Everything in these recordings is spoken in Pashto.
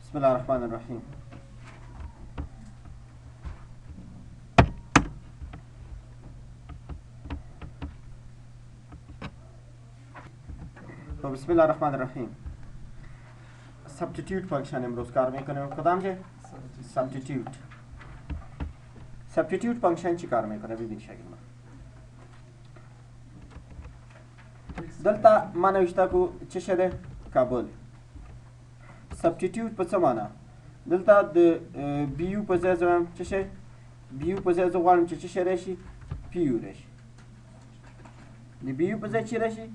بسم الله الرحمن الرحیم. تو بسم الله الرحمن الرحیم. سبستیتیوت فانکشن امروز کار میکنیم. کدام چه؟ سبستیتیوت. سبستیتیوت فانکشن چی کار میکنه؟ ببین شکل ما. دلتا ما نوشته کو چه شده؟ کابل. سبستیتیوت په څه معنا؟ دلته د بیو په ځای زم چه شي؟ بیو په ځای زه غواړم چې چه شي راشي؟ پیو راشي. د بیو په ځای چې راشي؟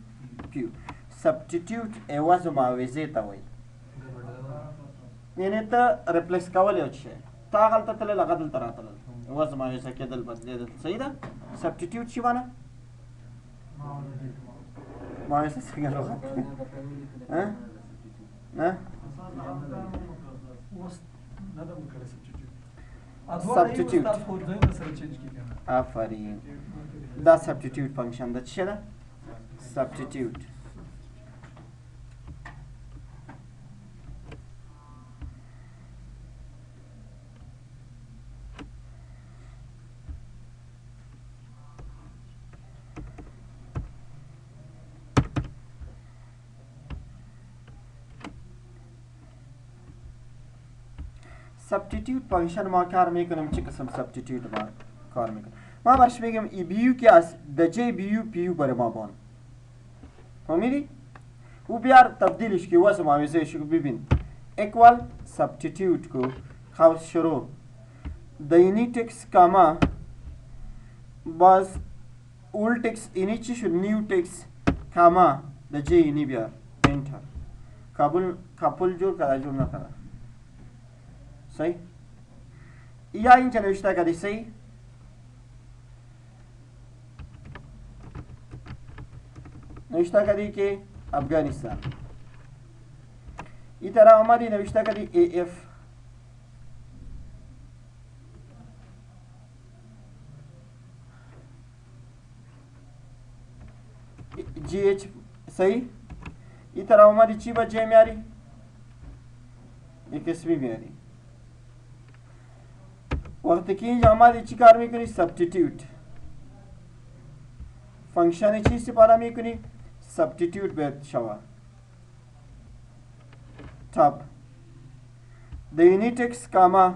پیو. سبستیتیوت عوض معاوضې ته وایي. یعنې ته ریپلیس کول یو شی. ته هغلته تلل هغه دلته راتلل. عوض معاوضه کېدل بدلېدل. صحیح ده؟ سبستیتیوت څه معنا؟ معاوضه څنګه لغت دی؟ نه؟ سبستیتیوت. آفرین. دا سبستیتیوت فانکشن ده. چی ده؟ سبستیتیوت. سبستیتیوت فانکشن ما کار میکنم چه قسم سبستیتیوت ما کار میکنم. ما برش بگم ای بیو که از دجه بیو پیو بر ما بان. فهمیدی؟ او بیار تبدیلش که واسه معاوضه شو ببین. اکوال سبستیتیوت کو خواست شروع. دینی تکس کاما باز اول تکس اینی چی شد؟ نیو تکس کاما دجه اینی بیار. انتر. کابل جور کرده جور نکرده. صحیح؟ یا اینجا نوشته کردی صحیح؟ نوشته کردی که افغانستان. این طرح آمدی نوشته کردی ای اف. جی ایچ. صحیح؟ این طرح آمدی چی با جی میاری؟ یک اسمی میاری. وقتی که اینجا آمدی چی کار میکنی؟ سبستیتیوت. فانکشن چی استفاده میکنی؟ سبستیتیوت باید شوه. تاب د اینیتکس کاما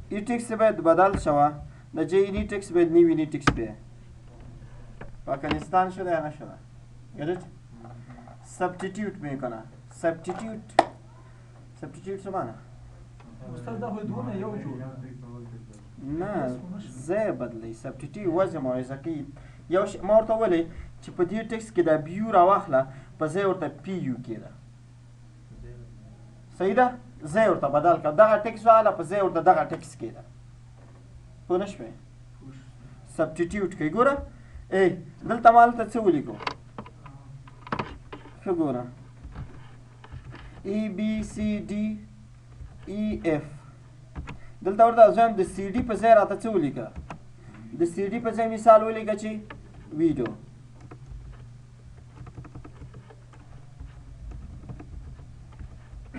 ایتکس باید بدل شوه. د جه اینیتکس باید نیو اینیتکس بیه. افغانستان شده یا نشده؟ گرد؟ سبستیتیوت میکنه. سبستیتیوت چه معنی؟ استاد دا خو دونه یو جوړ نه زه بدلی سبستیتیوت وزن معاوضه کوي. یو ما ورته ویلې چې په دې ټکس کې دا بیو راواخله په ځای ورته پی یو کېده. صحیح ده؟ ځای ورته بدل کړه. دغه ټکس واله په ځای ورته دغه ټکس کېده. پوه نه شوې؟ سبستیتیوت کوي. ګوره ای دلته ما هلته څه ولیکو؟ ښه ګوره ای بی سی ډي ای اف. دلته ورته زه هم د سی ډي په ځای راته څه ولیکه؟ د سی ډي په ځای مثال ولیکه چې ویډیو.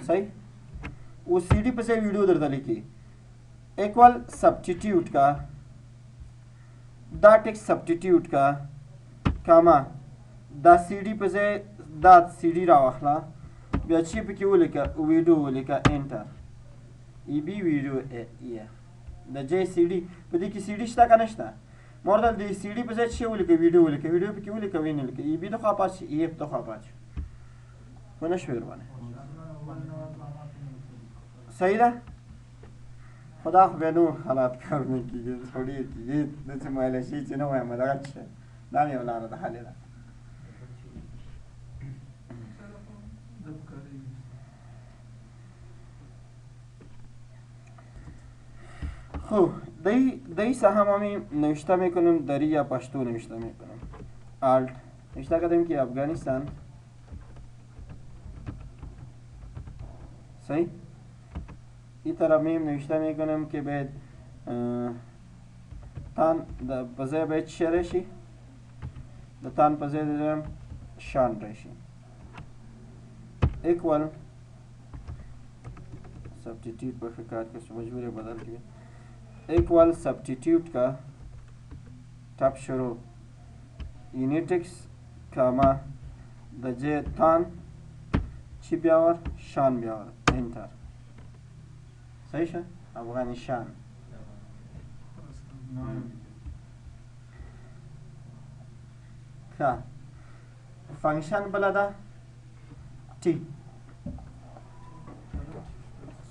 صحیح؟ वो C D पे से वीडियो दर्जा लिखी इक्वल सब्स्टिट्यूट का दैट एक सब्स्टिट्यूट का कामा दा सी डी पे से दा सी डी रावखला बियाची पे क्यों लिखा वीडियो लिखा एंटर ई बी वीडियो ये दा जे सी डी पे दी की सी डी स्टा का नष्टा मॉडल दी सी डी पे से अच्छी लिखा वीडियो पे क्यों लिखा वीन लिखा ई बी तो खापाच ई एफ तो खापाच वना शेर बने सही ده خدا خو بیا نور حالات کار نه کېږي سړي کېږي داسې ویلی شي چې نه وایم دغه شی دا مې یو لاره ده حلې ده. خب دی سهم می نوشته میکنم دری یا پشتو نوشته میکنم. آلت نوشته کردیم که افغانستان. صحیح؟ این طرف میم نوشته میکنم که باید تان پزه باید چه رشی؟ تان پزه دارم شان رشی. اکوال सब्स्टिट्यूट पर फिर काट के मजबूर है बदल के इक्वल सब्स्टिट्यूट का टप शुरू यूनिटिक्स कामा दजे तान चिब्यावर शान ब्यावर एंटर सही है अफगानिस्तान क्या फंक्शन बलदा टी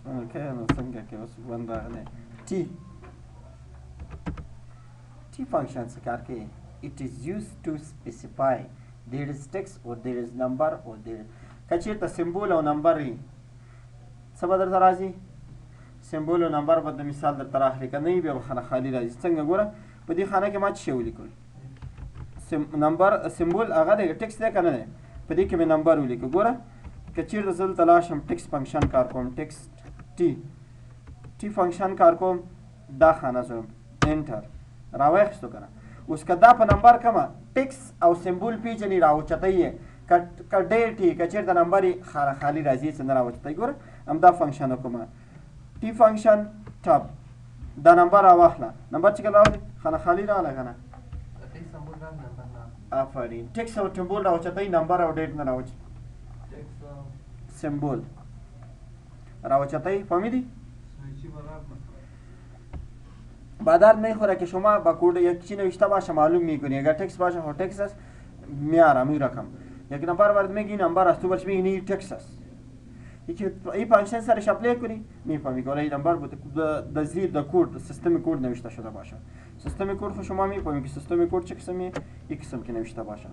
كانوا څنګه کې اوس باندې راغلی T function څه کار کوي it is used to specify there is text or there is number or there کچېرته سمبول او نمبر وي څه به درته راځي سمبول او نمبر به د مثال درته راخلي که نه وي بیا به خانه خالي راځي څنګه ګوره په دې خانه کې ما څه شی ولیکل نمبر سمبول هغه دی ټکس دی که نه دی په دې کې مې نمبر ولیکه ګوره که چېرته زه دلته لاړ شم ټکس فنکشن کار کوم ټکس T function کار کوم دا خانه زوم انټر راوښتو کنه اوس که دا په نمبر کما ټکس او سمبول پیجنې راوچتای ک ډیټي ک چیرته نمبر خالی راځي څنګه راوچتای ګوره هم دا فنکشن کوم टी فنکشن ټب دا نمبر راوخله نمبر چې کله راوړي خانه خالی رااله کنه افرین ټکس او سمبول راوچتای نمبر او ډیټ نه راوچ سمبول راوچتای فهمیدی بعدار میخوره که شما با کد یک چی نوشته باشه معلوم میکنی اگر تکس باشه ها تکس است میارم این رقم یک نفر وارد میگی نمبر است تو برش میگی این تکس است یکی این فانکشن سرش اپلای کنی میفهمی که این نمبر بود د زیر د کد سیستم کد نوشته شده باشه سیستم کد خو شما میفهمی که سیستم کد چه قسمی یک قسم که نوشته باشه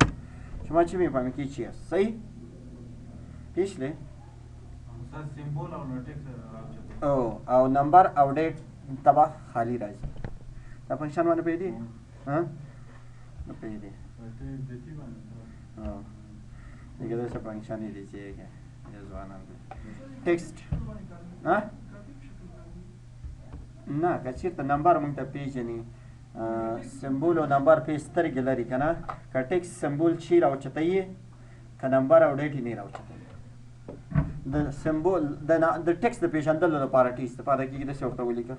شما چی میفهمی که چی است صحیح پیش لی سمبول او نمبر او ډیټ تبا خالی راځي دا فنکشن باندې پیدا ها نه پیدا دیگه دا څه فنکشن دی چې یا ځوانان ټیکسټ ها نه که چېرته نمبر مونږ ته پیژني سمبول او نمبر په سترګې لري که نه که ټیکس سمبول چی راوچتایي که نمبر او ډیټ یې نه راوچتایي د سمبول د ټکس د پیژندلو لپاره ټي استفاده کیږي داسې ورته ولیکه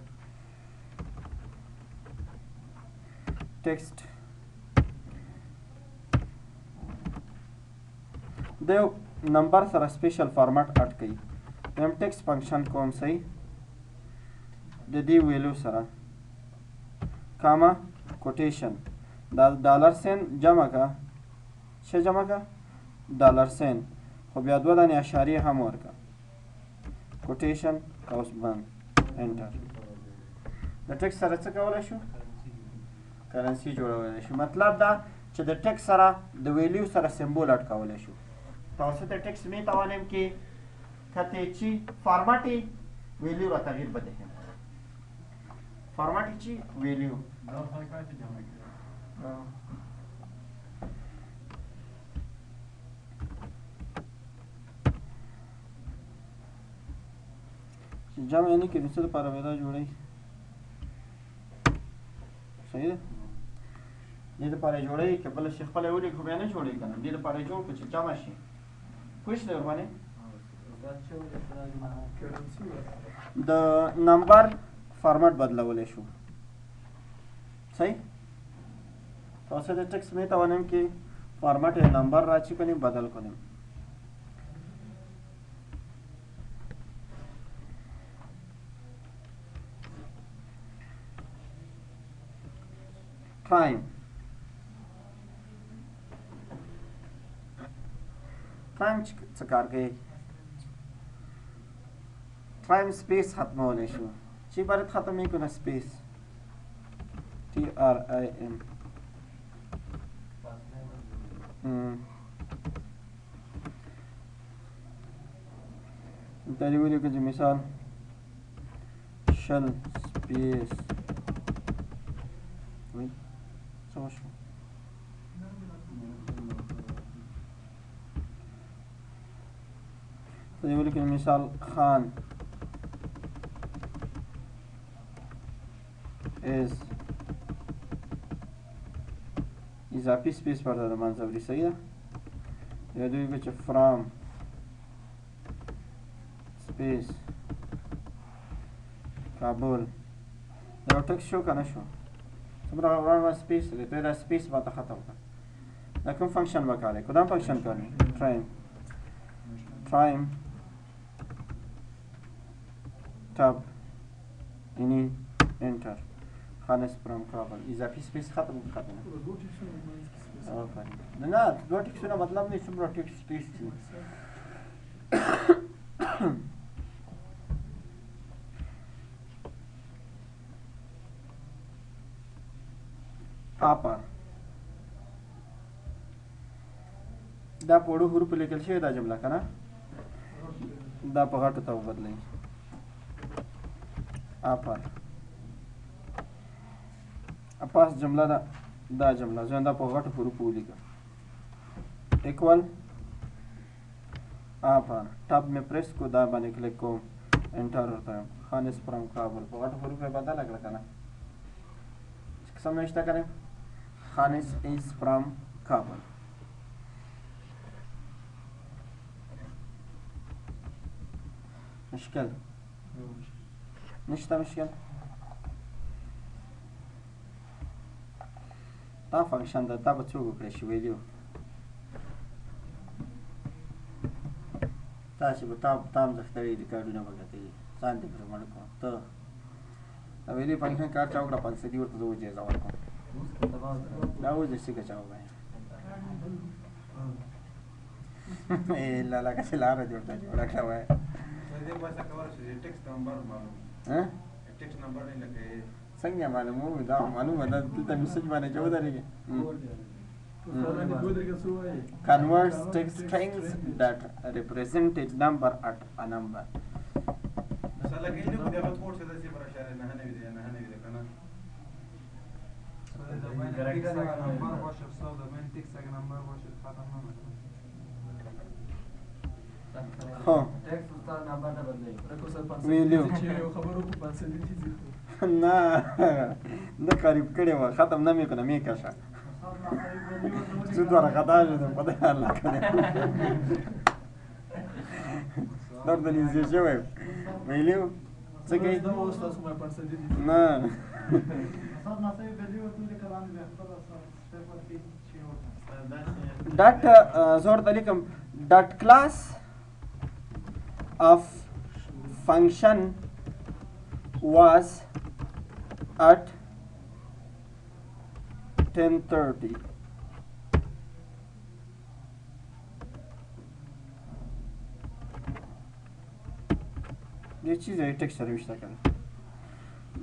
ټکسټ د یو نمبر سره سپیشل فارمټ اډ کوي یم ټکس فنکشن کوم صحیح د دې ویلو سره کاما کوټیشن دا ډالر سین جمع کا څه جمع کا ډالر سین خو بیا دوه دانې اشاریې هم ورکړه کوټیشن قوس بند انټر د ټکس سره څه کولی شو کرنسي جوړولی شو مطلب دا چې د ټکس سره د ویلیو سره سمبول اډ کولی شو توسط ټکس میتوانیم که کتی فرمتی ویلیو را تغییر بدهیم فرمتی چی ویلیو جمع یعنی که مثل پارامتر جوړی صحیح ده دې لپاره جوړی که بل شي خپل وړي خو بیا نه جوړی کنه دې لپاره جوړ کړه چې جمع شي خوښ دی ورباندې د نمبر فارمټ بدلولی شو صحیح تاسو د ټکس میتوانیم که فارمټ نمبر را چی کنیم بدل کنیم time څه کار کوي time space ختمولی شو چی باید ختم میکنه space TRIM داری ویلیو که مثال shell space څه شو داری ویلیو که مثال خان is اضافی سپیس پرده ده منظوری صحیح ده یا دوی بچه from space کابل یو ټکس شو که نه شو څومره وړاندې سپیس دی ته دا سپیس ماته ختم کړه دا کوم فنکشن به کار کدام فنکشن کاری ترایم تاب یعنی انټر خانس پرم کابل اضافي سپیس ختم نه دوه ټکسونه مطلب نه څومره ټکس سپیس دي پاپا دا په وړو حروفو لیکل شوې دا جمله که نه دا په غټو ته وبدلئ آپر پاس جمله ده دا جمله زه دا په غټو حروفو ولیکم اکول آپر ټب مې پریس کو دا باندې کلیک کوم انټر ورته وایم خانس فرام کابل په غټو حروفو یې بدله کړه که نه قسم نشته که نه خانس is from Kabul. مشكل نشتا مشكل دا فنکشن ده دا به څوک وکړی شي ویلیو تاسې به تا هم زښتوي ریکارډونه به کتلي ځان دې پرې مړ کړو ته د ویلیو فنکشن کار چا وکړه پنسدي ورته زه وجیزه ورکړم دا اوس دې څنګه چا ووایه لا لکه لاره جوړه کړه وایه څنګه معلومه دا معلومه ده دلته میسج باندې چې ودرېږي converts text strings that represent a number at a number ویلیو نه نه قریب کړی وه ختم نه مې کړه مې کشه سود ورخطا شدم خدای الله کنه درته نږدې شوی ویلیو څه کوي نه dot زور ته لیکم dot class of function was at 10:30 ये चीज़ है text service था कल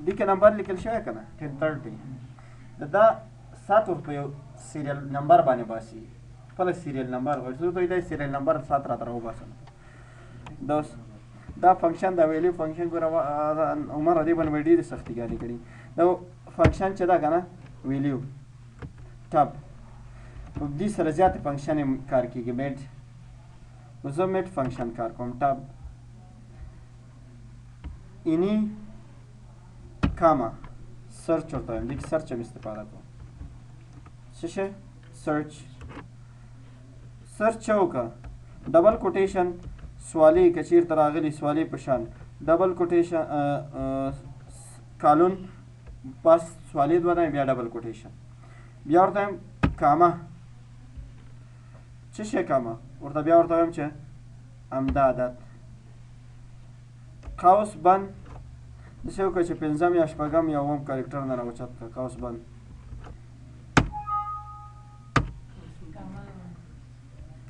दी के नंबर लिखल शो है कना 10:30 दा 7 रुपये सीरियल नंबर बाने बासी पहले सीरियल नंबर हो तो इधर सीरियल नंबर 7 रात रहो बासन दोस्त दा फंक्शन दा वैल्यू फंक्शन को उमर हदी बन वेडी सख्ती गानी करी दा फंक्शन चदा कना वैल्यू टब दी सरजात फंक्शन कार की के मेट मुजम्मेट फंक्शन कार कोम टब इनी कामा सर्च होता है लिख सर्च में इस्तेमाल को शिशे सर्च सर्च होगा डबल कोटेशन सवाली कचीर तरागली सवाली पशान डबल कोटेशन कालून पास सवाली द्वारा बिया डबल कोटेशन बिया होता है कामा शिशे कामा और तबिया होता है चे अमदादत قوس بند دسه وکړه چې پنځم یا شپږم یا اووم کرکټر نه راوچت کړه قوس بند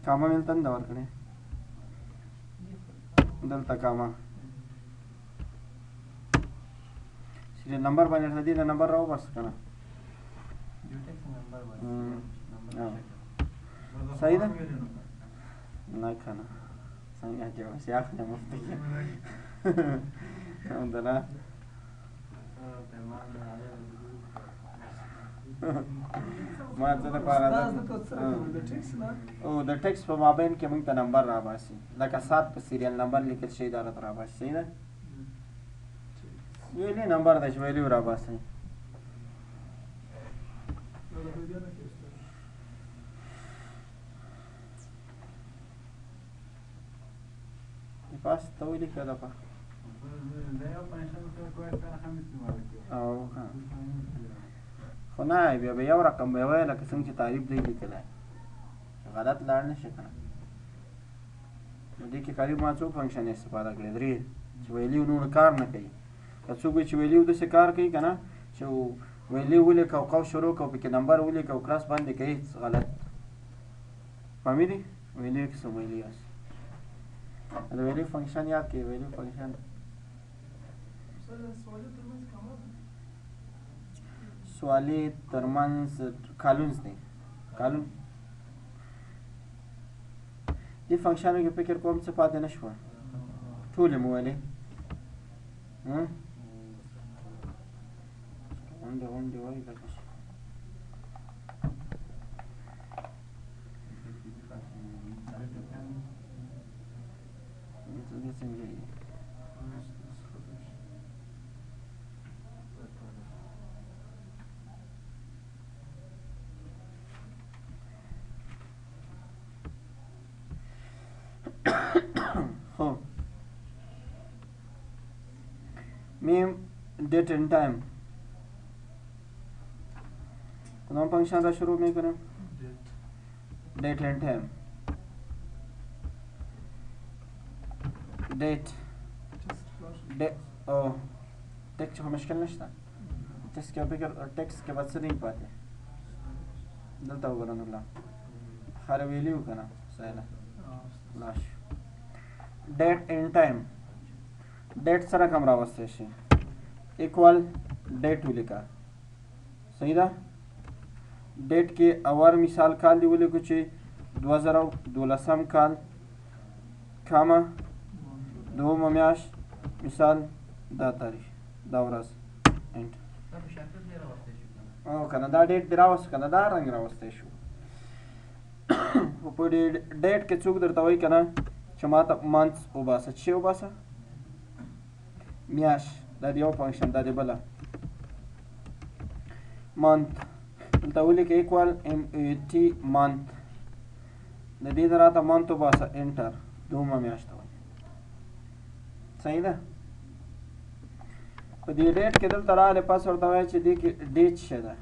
کاما ملته نه ورکړې دلته کاما سیریل نمبر باندې ردی نه نمبر راو بس کنه صحیح ده نه کنه څنګه چې سیاق نه مفتي الحمدلله ما څه د پاره او د ټیکس په مابین کې موږ ته نمبر را باسي لکه 7 په سیریل نمبر لیکل شي دا را باسي صحیح ده ویلی نمبر د ویلیو را باسي پاس ته ویلی کړه او خو نه بیا به یو رقم به وایه لکه څنګه چې تعریف دی لیکلی غلط لاړ نه شي که نه نو دې کې قریب ما څو فنکشن استفاده کړې 3 چې ویلیو نور کار نه کوي که څوک وایي چې ویلیو داسې کار کوي که نه چې ویلیو ولیکه او قوس شروع کړه او پکې نمبر ولیکه او کلاس باندې کوي غلط فهمیدي ویلیو کې څه ویلیو هست د ویلیو فنکشن یاد کړئ ویلیو فنکشن سوالی ترمنځ کالونز دی کالون دې فنکشنو کې فکر کوم څه پاتې نه شوه ټولې مو ویلې غونډې وایي لکه څنګه یې خب میم डेट एंड टाइम कौन फंक्शन का शुरू में करें डेट एंड टाइम डेट ओ टेक्स्ट मुश्किल नहीं टेक्स्ट के टेक्स्ट के बाद से नहीं पाते दलता होगा ना हर वैल्यू का ना सही last date and time date sir कम रावस्ते शे इक्वल डेट लिखा सही दा डेट के अवर मिसाल काल दी बोले कुछ 2012 काल खामा दो मम्याश मिसाल दा तारीख दा वरस एंड ओ कना दा डेट रावस कना दा रंग रावस्ते शो په डेट के څوک درته وایي کنه چې ماته مانث وباسه چې وباسه میاش دا یو فنکشن دا دی بله مانث دلته ولیکه ایکوال ام ای ټي مانث د دې نه راته مانث وباسه انټر دومره میاشت ته وایي صحیح ده په دې ډیټ کې دلته راغلی پس ورته وایي چې دې کې ډیټ څه ده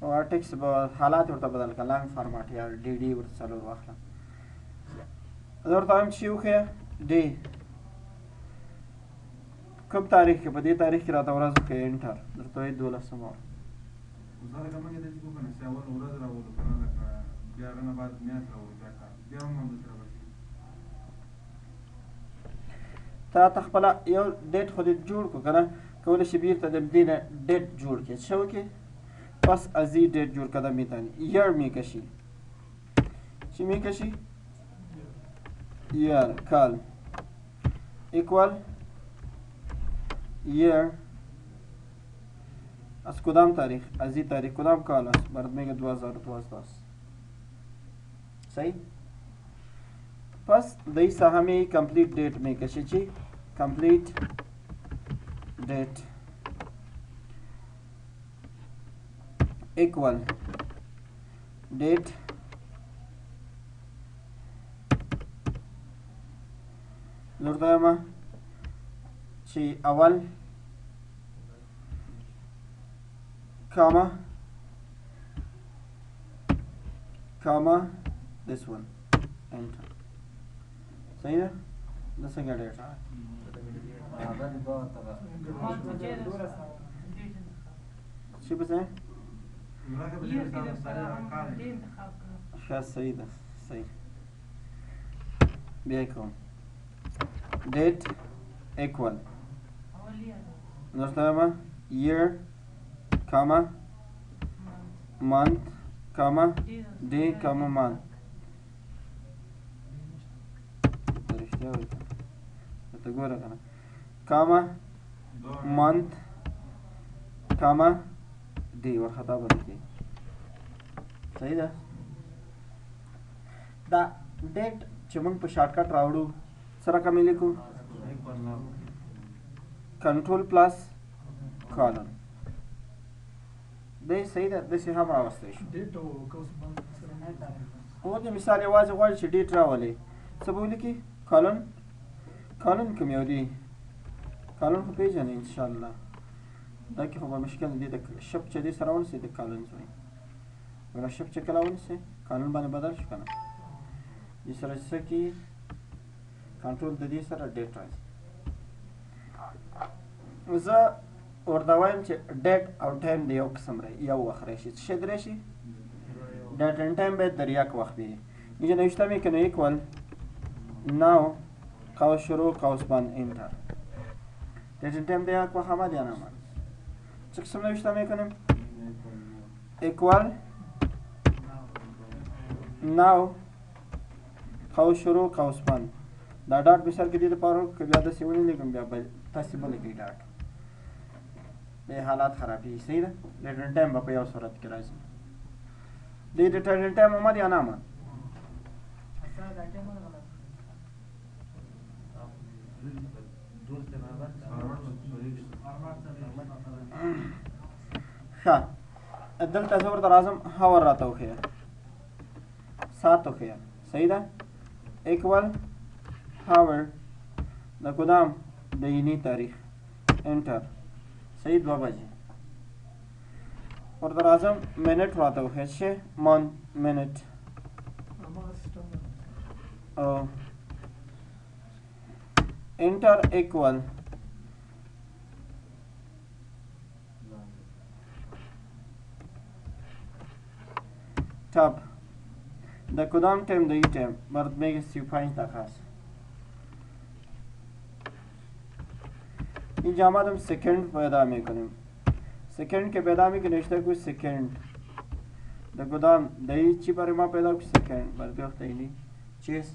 او ټیکس به حالات ورته بدل کړه لانګ فارماټ یا ډي ډي ورته څلور واخله زه ورته وایم چې وښیه ډي کوم تاریخ کې په دې تاریخ کې راته ورځ وښیه انټر درته وایي 12 تا ته خپله یو ډیټ خو دې جوړ کړو که نه کولی شي بېرته د دې نه ډیټ جوړ کړي څه وکړي پس از این डेट جور کردن میتونی year میکشی چی میکشی year کال equal year از کدام تاریخ از این تاریخ کدام کال است برات میگه 2012 صحیح پس دای سهمی کمپلیت डेट میکشی چی کمپلیت date equal date لرداما چې اول comma this one enter صحیح ده د څنګه ډیټا څه به څه شاید صحیح ده صحیح بیا کوم date equal نرسلما year comma month comma day comma month رښتیا وایي ته ګوره کنه comma month comma day ورخطا باندې کې صحیح ده دا ډیټ چې موږ په شارټ کټ راوړو سره کوم لیکو کنټرول پلس کالن دی صحیح ده داسې هم راوستی شو او د مثال یوازې غواړي چې ډیټ راولي څه به ولیکي کالن کوم یو دی کالن خو پېژنئ انشاءالله دا کې خو به مشکل دی د شپ چې دې سره ونیسئ د کالن ځای ولا شپ چې کله ونیسئ کالن باندې بدل شو که نه دې سره څه کېږي کنټرول د دې سره ډیټ راځي زه ورته وایم چې ډیټ او ټایم د یو قسم یو وخت راشي څه شی د راشي ډیټ اینډ ټایم باید در یک وقت بیه اینجا نوشته میکنه ایکوال ناو قوس شروع قوس بند انتر ډیټ اینډ ټایم د یک وقت آمد یا نامد چه قسم نوشته میکنیم ایکوال ناو قوس شروع قوس بند دا ډاټ به سر کې دې دپاره که بیا داسې ونلیکم بیا تاسې به لیکئ ډاټ بیا حالات خرابېږي صحیح ده ډیټ اینډ ټایم به په یو صورت کې راځي د ډیټ اینډ ټایم آمد یا نه آمد ښه دلته زه ورته راځم هاور راته وښیه ساعت وښیه صحیح ده ایکوال هاور د کدام د یوني تاریخ انټر صحیح 2 بجې ورته راځم منټ راته وښیه چې منټ انټر ایکوال تاب د کدام ټایم د ای ټایم برات میگه 35 دقیقه است اینجا آمدم سکند پیدا میکنیم سکند که پیدا میکنیم نوشته کوی سکند د کدام د ای چی برای ما پیدا کوی سکند برای وقت اینی چیز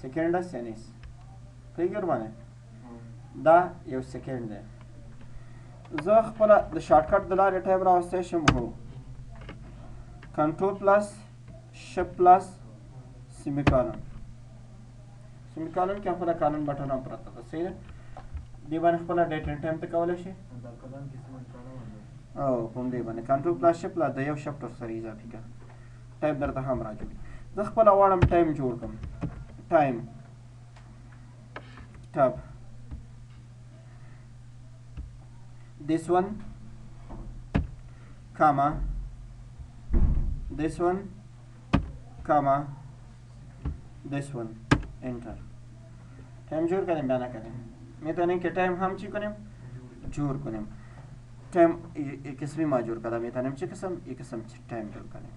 سکند است یا نیست فکر بانه دا یو سکند ده زه خپل د شارټکټ د لارې ټایم راوستی شم هو کنټرول پلس شپ پلس سیمیکالن کې خپله کالن بټن هم پرته ده صحیح ده دې باندې خپله ډیټ اینډ ټایم ته کولی شي او کوم دې باندې کنټرول پلس شپ پلس د یو شپ سره اضافي کړه ټایم درته هم راجوړي زه خپله غواړم ټایم جوړ کړم ټایم tab this one comma this one comma this one enter time जोड़ करें बयाना करें मैं तो नहीं कि टाइम हम ची करें जोड़ करें टाइम एक किस्म माजूर करा मैं तो नहीं ची किस्म एक किस्म टाइम जोड़ करें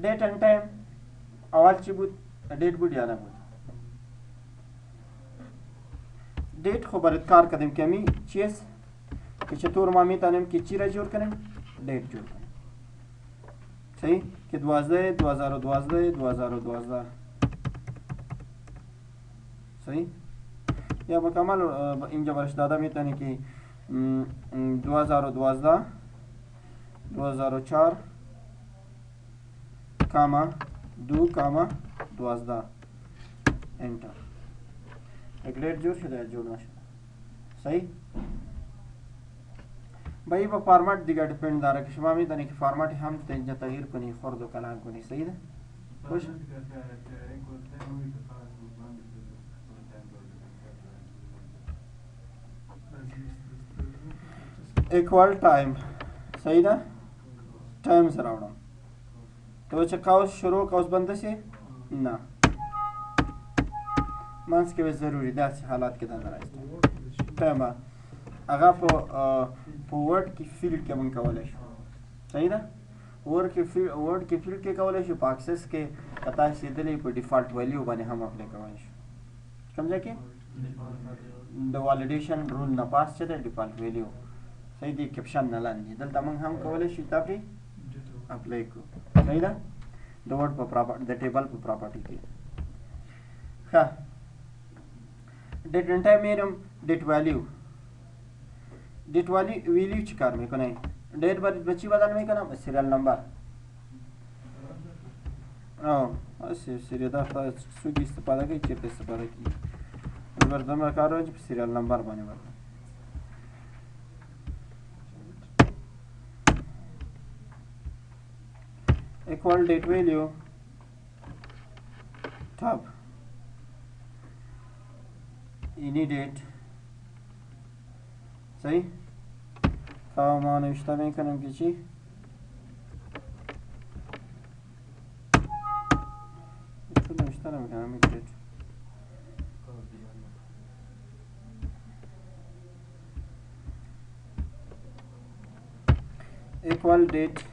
डेट एंड टाइम اول چی بود دیت بود یا نبود دیت خب برات کار کردیم که می چیز که چطور ما میتونیم که چی را جور کنیم دیت جور کنیم صحیح که 12 2012 2012 صحیح یا مکمل اینجا برش داده میتونی که 2012 2004 کاما 2 کاما 12 انटर एक डेट जोड़ شده جوړ نشد صحیح باید با فرمت دیگه دیپند داره که شما میدونید که فرمت هم اینجا تغییر کنی خرد و کلان کنی صحیح ده خوش equal time صحیح ده टाइम سره راوړم تو چې قوس شروع قوس بند شي نه منځ کې به ضروري داسې حالات کې دننه راځي ټایم هغه په ورډ کې فیلډ کې مونږ کولی شو صحیح ده ورډ کې فیلډ کې کولی شو په اکسس کې که تاسې لیدلی په ډیفالټ ویلیو باندې هم اپلی کولی شو کوم ځای کې د والیډیشن رول نه پاس چې دی ډیفالټ ویلیو صحیح دی کپشن نه لاندې دلته مونږ هم کولی شو دا پرې اپلی کړو صحیح ده د ورډ په د ټیبل په پراپرټي کې ښه डेट एंड टाइम मेरम डेट वैल्यू چی کار میکنه डेट بچی بدل میکنم سریال نمبر سریال دفعه سوگی استفاده کی چیت استفاده کی بردم کارو سریال نمبر باندې ورته equal date value tab any date صحیح ما نوشته میکنم که چی نوشته نمیکنم میکنید equal date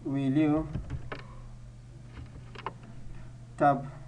value tab